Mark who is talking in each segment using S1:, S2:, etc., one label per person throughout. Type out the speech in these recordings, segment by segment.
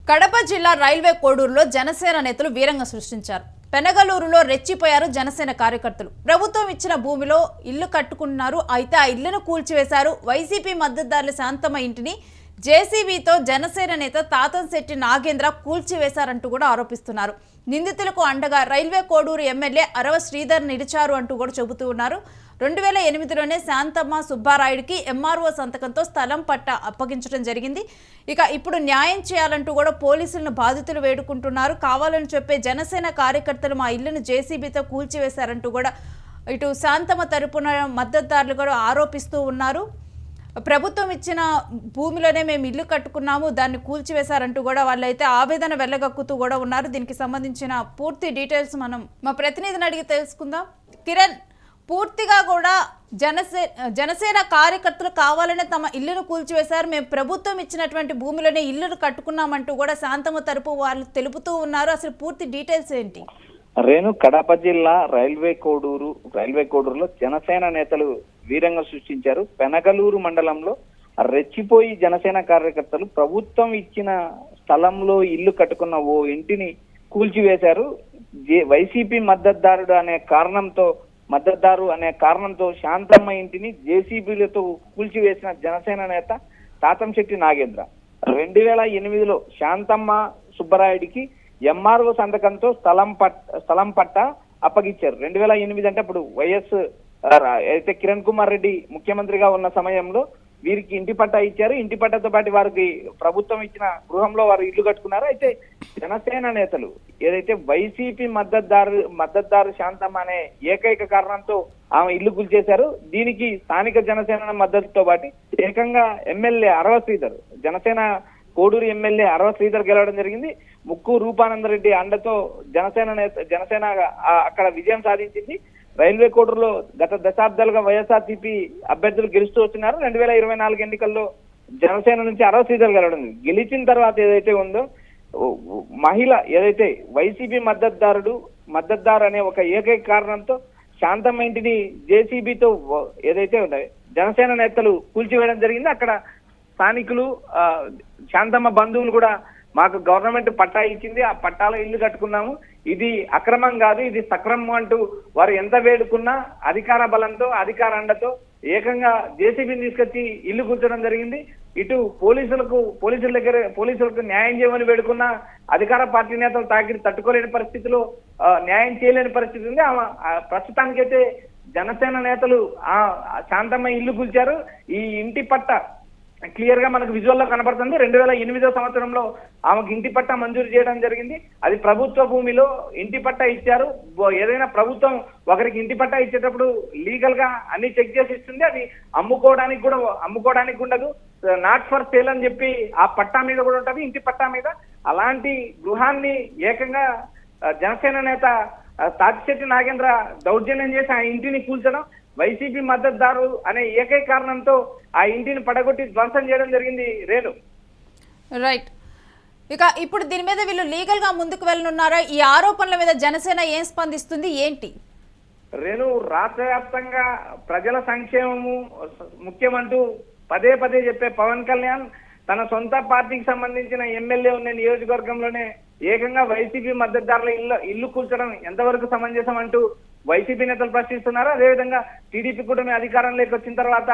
S1: కడప జిల్లా రైల్వే కోడూరులో జనసేన నేతలు వీరంగం సృష్టించారు. పెనగలూరులో రెచ్చిపోయారు జనసేన కార్యకర్తలు. ప్రభుత్వం ఇచ్చిన భూమిలో ఇల్లు కట్టుకున్నారు. అయితే ఆ ఇళ్లను కూల్చివేశారు. వైసీపీ మద్దతుదారుల శాంతమ్మ ఇంటిని జేసీబీతో జనసేన నేత తాతంశెట్టి నాగేంద్ర కూల్చివేశారంటూ కూడా ఆరోపిస్తున్నారు. నిందితులకు అండగా రైల్వే కోడూరు ఎమ్మెల్యే అరవ శ్రీధర్ నిలిచారు అంటూ కూడా చెబుతూ ఉన్నారు. 2008లోనే శాంతమ్మ సుబ్బారాయుడికి ఎంఆర్ఓ సంతకంతో స్థలం పట్ట అప్పగించడం జరిగింది. ఇక ఇప్పుడు న్యాయం చేయాలంటూ కూడా పోలీసులను బాధితులు వేడుకుంటున్నారు. కావాలని చెప్పే జనసేన కార్యకర్తలు మా ఇళ్లను జేసీబీతో కూల్చివేశారంటూ కూడా ఇటు శాంతమ్మ తరపున మద్దతుదారులు కూడా ఆరోపిస్తూ ఉన్నారు. ప్రభుత్వం ఇచ్చిన భూమిలోనే మేము ఇల్లు కట్టుకున్నాము, దాన్ని కూల్చివేశారంటూ కూడా వాళ్ళైతే ఆవేదన వెళ్ళగక్కుతూ కూడా ఉన్నారు. దీనికి సంబంధించిన పూర్తి డీటెయిల్స్ మనం మా ప్రతినిధిని అడిగి తెలుసుకుందాం. కిరణ్, పూర్తిగా కూడా జనసేన కార్యకర్తలు కావాలనే తమ ఇల్లును కూల్చివేశారు, మేము ప్రభుత్వం ఇచ్చినటువంటి భూమిలోనే ఇల్లును కట్టుకున్నామంటూ కూడా శాంతమ్మ తరపు వాళ్ళు తెలుపుతూ ఉన్నారు. అసలు పూర్తి డీటెయిల్స్ ఏంటి?
S2: రేణు, కడప జిల్లా రైల్వే కోడూరులో జనసేన నేతలు వీరంగం సృష్టించారు. పెనగలూరు మండలంలో రెచ్చిపోయి జనసేన కార్యకర్తలు ప్రభుత్వం ఇచ్చిన స్థలంలో ఇల్లు కట్టుకున్న ఓ ఇంటిని కూల్చివేశారు. వైసీపీ మద్దతుదారు అనే కారణంతో శాంతమ్మ ఇంటిని జేసీబీలతో కూల్చివేసిన జనసేన నేత తాతంశెట్టి నాగేంద్ర 2008లో శాంతమ్మ సుబ్బరాయుడికి ఎంఆర్ఓ సంతకంతో స్థలం పట్ట అప్పగించారు. 2008 అంటే అప్పుడు వైఎస్ అయితే కిరణ్ కుమార్ రెడ్డి ముఖ్యమంత్రిగా ఉన్న సమయంలో వీరికి ఇంటి పట్టా ఇచ్చారు. ఇంటి పట్టాతో పాటు వారికి ప్రభుత్వం ఇచ్చిన గృహంలో వారు ఇల్లు కట్టుకున్నారు. అయితే జనసేన నేతలు ఏదైతే వైసీపీ మద్దతుదారు శాంతమ్మ అనే ఏకైక కారణంతో ఆమె ఇల్లు కూల్చేశారు. దీనికి స్థానిక జనసేన మద్దతుతో పాటు ఏకంగా ఎమ్మెల్యే అరవ శ్రీధర్, జనసేన కోడూరు ఎమ్మెల్యే అరవ శ్రీధర్ గెలవడం జరిగింది. ముక్కు రూపానందరెడ్డి అండతో జనసేన అక్కడ విజయం సాధించింది. రైల్వే కోడూరులో గత దశాబ్దాలుగా వైఎస్ఆర్సీపీ అభ్యర్థులు గెలుస్తూ వస్తున్నారు. 2024 ఎన్నికల్లో జనసేన నుంచి అరవ శ్రీధర్ గెలవడం గెలిచిన తర్వాత ఏదైతే ఉందో మహిళ ఏదైతే వైసీపీ మద్దతుదారు అనే ఒక ఏకైక కారణంతో శాంతమ్మ ఇంటిని జేసీబీతో ఏదైతే జనసేన నేతలు కూల్చివేయడం జరిగింది. అక్కడ స్థానికులు శాంతమ్మ బంధువులు కూడా మాకు గవర్నమెంట్ పట్టా ఇచ్చింది, ఆ పట్టాలో ఇల్లు కట్టుకున్నాము, ఇది అక్రమం కాదు, ఇది సక్రమం అంటూ వారు ఎంత వేడుకున్నా అధికార బలంతో అధికార అండతో ఏకంగా జేసీబీని తీసుకొచ్చి ఇల్లు కూర్చోడం జరిగింది. ఇటు పోలీసులకు న్యాయం చేయమని వేడుకున్నా అధికార పార్టీ నేతలు తట్టుకోలేని పరిస్థితిలో న్యాయం చేయలేని పరిస్థితి ఉంది. ప్రస్తుతానికైతే జనసేన నేతలు శాంతమ్మ ఇల్లు కూల్చారు. ఈ ఇంటి పట్ట క్లియర్ గా మనకు విజువల్ లో కనబడుతుంది. 2008 సంవత్సరంలో ఆమెకు ఇంటి పట్టా మంజూరు చేయడం జరిగింది. అది ప్రభుత్వ భూమిలో ఇంటి పట్టా ఇచ్చారు. ఏదైనా ప్రభుత్వం ఒకరికి ఇంటి పట్టా ఇచ్చేటప్పుడు లీగల్ గా అన్ని చెక్ చేసి ఇస్తుంది. అది అమ్ముకోవడానికి ఉండదు, నాట్ ఫర్ సేల్ అని చెప్పి ఆ పట్టా మీద కూడా ఉంటది, ఇంటి పట్టా మీద. అలాంటి గృహాన్ని ఏకంగా జనసేన నేత తాతిశెట్టి నాగేంద్ర దౌర్జన్యం చేసి ఆ ఇంటిని కూల్చడం, వైసీపీ మద్దతుదారు అనే ఏకైక కారణంతో ఆ ఇంటిని పడగొట్టి ధ్వంసం చేయడం జరిగింది. రేణు,
S1: రైట్. ఇక ఇప్పుడు దీని మీద వీళ్ళు లీగల్ గా ముందుకు వెళ్ళనున్నారా? ఈ ఆరోపణల మీద జనసేన ఏం స్పందిస్తుంది, ఏంటి?
S2: రేణు, రాష్ట్ర వ్యాప్తంగా ప్రజల సంక్షేమము ముఖ్యమంటూ పదే చెప్పే పవన్ కళ్యాణ్ తన సొంత పార్టీకి సంబంధించిన ఎమ్మెల్యే ఉన్న నియోజకవర్గంలోనే ఏకంగా వైసీపీ మద్దతుదారుల ఇల్లు కూల్చడం ఎంతవరకు సమంజసం అంటూ వైసీపీ నేతలు ప్రశ్నిస్తున్నారు. అదేవిధంగా టీడీపీ కూటమి అధికారంలోకి వచ్చిన తర్వాత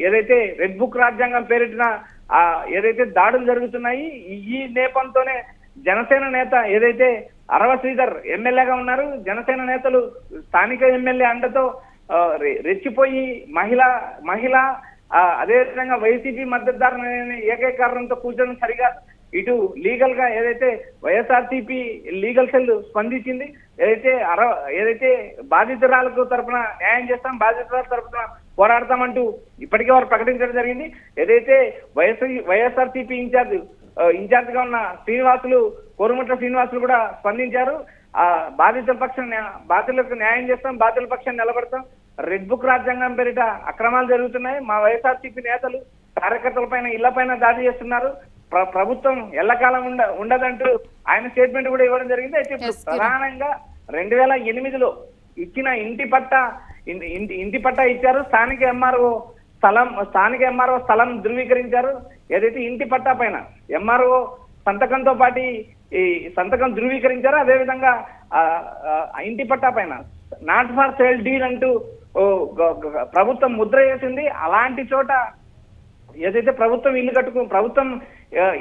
S2: ఏదైతే రెడ్ బుక్ రాజ్యాంగం పేరిటిన ఏదైతే దాడులు జరుగుతున్నాయి, ఈ నేపథ్యంతోనే జనసేన నేత ఏదైతే అరవ శ్రీధర్ ఎమ్మెల్యేగా ఉన్నారు, జనసేన నేతలు స్థానిక ఎమ్మెల్యే అండతో రెచ్చిపోయి మహిళ అదేవిధంగా వైసీపీ మద్దతుదారు ఏకైక కారణంతో కూర్చొని సరికాదు. ఇటు లీగల్ గా ఏదైతే వైఎస్ఆర్సీపీ లీగల్ సెల్ స్పందించింది, ఏదైతే బాధితురాలకు తరపున న్యాయం చేస్తాం, బాధితురాల తరపున పోరాడతామంటూ ఇప్పటికే వారు ప్రకటించడం జరిగింది. ఏదైతే వైఎస్ఆర్సీపీ ఇన్ఛార్జ్ గా ఉన్న కోరుముట్ల శ్రీనివాసులు కూడా స్పందించారు. బాధితులకు న్యాయం చేస్తాం, బాధితుల పక్షాన్ని నిలబడతాం, రెడ్ బుక్ రాజ్యాంగం పేరిట అక్రమాలు జరుగుతున్నాయి, మా వైఎస్ఆర్సీపీ నేతలు కార్యకర్తల పైన ఇళ్ల పైన దాడి చేస్తున్నారు, ప్రభుత్వం ఎల్లకాలం ఉండదంటూ ఆయన స్టేట్మెంట్ కూడా ఇవ్వడం జరిగింది. అయితే ప్రధానంగా 2008లో ఇచ్చిన ఇంటి పట్టా ఇచ్చారు. స్థానిక ఎంఆర్ఓ స్థలం ధృవీకరించారు. ఏదైతే ఇంటి పట్టా పైన ఎంఆర్ఓ సంతకంతో పాటు ఈ సంతకం ధృవీకరించారు. అదేవిధంగా ఇంటి పట్టా పైన నాట్ ఫర్ సేల్ డీల్ అంటూ ప్రభుత్వం ముద్ర వేసింది. అలాంటి చోట ఏదైతే ప్రభుత్వం ఇల్లు ప్రభుత్వం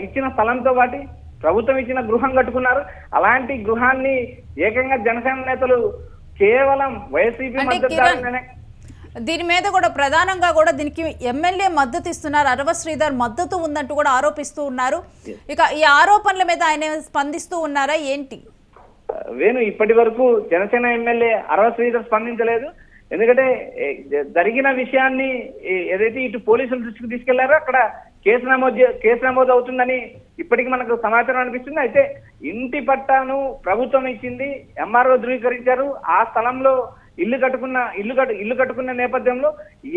S2: ఇచ్చిన స్థలంతో పాటు ప్రభుత్వం ఇచ్చిన గృహం కట్టుకున్నారు. అలాంటి గృహాన్ని ఏకంగా జనసేన నేతలు కేవలం వైసీపీ మద్దతుదారులనే
S1: దీని మీద కూడా ప్రధానంగా కూడా దీనికి ఎమ్మెల్యే మద్దతు ఇస్తున్నారు. అరవ శ్రీధర్ మద్దతు ఉందంటూ కూడా ఆరోపిస్తూ ఉన్నారు. ఇక ఈ ఆరోపణల మీద ఆయన స్పందిస్తూ ఉన్నారా ఏంటి?
S2: వేణు, ఇప్పటి వరకు జనసేన ఎమ్మెల్యే అరవ శ్రీధర్ స్పందించలేదు. ఎందుకంటే జరిగిన విషయాన్ని ఏదైతే ఇటు పోలీసుల దృష్టికి తీసుకెళ్లారో అక్కడ కేసు నమోదు అవుతుందని ఇప్పటికి మనకు సమాచారం అనిపిస్తుంది. అయితే ఇంటి పట్టాను ప్రభుత్వం ఇచ్చింది, ఎంఆర్ఓ ధృవీకరించారు. ఆ స్థలంలో ఇల్లు కట్టుకున్న నేపథ్యంలో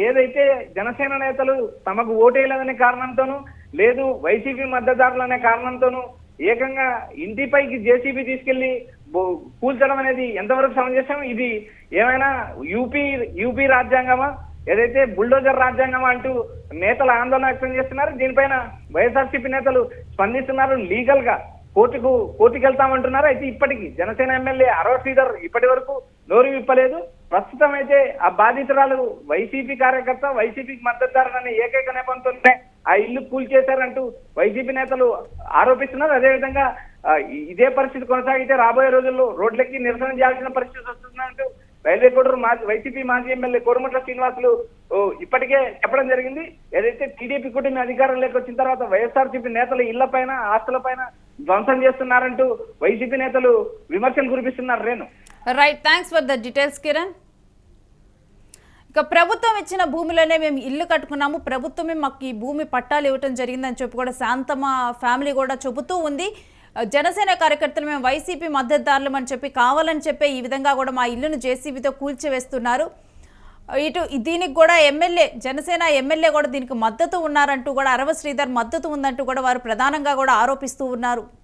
S2: ఏదైతే జనసేన నేతలు తమకు ఓటేయలేదనే కారణంతోనూ లేదు వైసీపీ మద్దతుదారులు అనే కారణంతోనూ ఏకంగా ఇంటిపైకి జేసీబీ తీసుకెళ్లి కూల్చడం అనేది ఎంతవరకు సమంజసం? ఇది ఏమైనా యూపీ రాజ్యాంగమా, ఏదైతే బుల్డోజర్ రాజ్యాంగమా అంటూ నేతలు ఆందోళన వ్యక్తం చేస్తున్నారు. దీనిపైన వైఎస్ఆర్సీపీ నేతలు స్పందిస్తున్నారు. లీగల్ గా కోర్టుకు వెళ్తామంటున్నారు. అయితే ఇప్పటికీ జనసేన ఎమ్మెల్యే అరవ శ్రీధర్ ఇప్పటి వరకు నోరు విప్పలేదు. ప్రస్తుతం అయితే ఆ బాధితురాలు వైసీపీ కార్యకర్త, వైసీపీకి మద్దతుదారులనే ఏకైక నేపథ్యంతోనే ఆ ఇల్లు కూల్చేశారంటూ వైసీపీ నేతలు ఆరోపిస్తున్నారు. అదేవిధంగా ఇదే పరిస్థితి కొనసాగితే రాబోయే రోజుల్లో రోడ్లెక్కి నిరసన చేయాల్సిన పరిస్థితి వస్తుందంటూ రైల్వే కోడూరు వైసీపీ మాజీ ఎమ్మెల్యే కోరుమట్ల శ్రీనివాసులు ఇప్పటికే చెప్పడం జరిగింది. ఏదైతే టీడీపీ కూటమి అధికారంలోకి వచ్చిన తర్వాత వైఎస్ఆర్సీపీ నేతలు ఇళ్లపైన, ఆస్తులపైన ధ్వంసం చేస్తున్నారంటూ వైసీపీ నేతలు విమర్శలు కురిపిస్తున్నారు. Renu,
S1: right, thanks for the details Kiran. ఇక ప్రభుత్వం ఇచ్చిన భూమిలోనే మేము ఇల్లు కట్టుకున్నాము, ప్రభుత్వమే మాకు ఈ భూమి పట్టాలు ఇవ్వటం జరిగిందని చెప్పి కూడా శాంతమ్మ ఫ్యామిలీ కూడా చెబుతూ ఉంది. జనసేన కార్యకర్తలు మేము వైసీపీ మద్దతుదారులు అని చెప్పి కావాలని చెప్పి ఈ విధంగా కూడా మా ఇల్లును జేసీబీతో కూల్చివేస్తున్నారు. ఇటు దీనికి కూడా జనసేన ఎమ్మెల్యే కూడా దీనికి మద్దతు ఉన్నారంటూ కూడా అరవ శ్రీధర్ మద్దతు ఉందంటూ కూడా వారు ప్రధానంగా కూడా ఆరోపిస్తూ ఉన్నారు.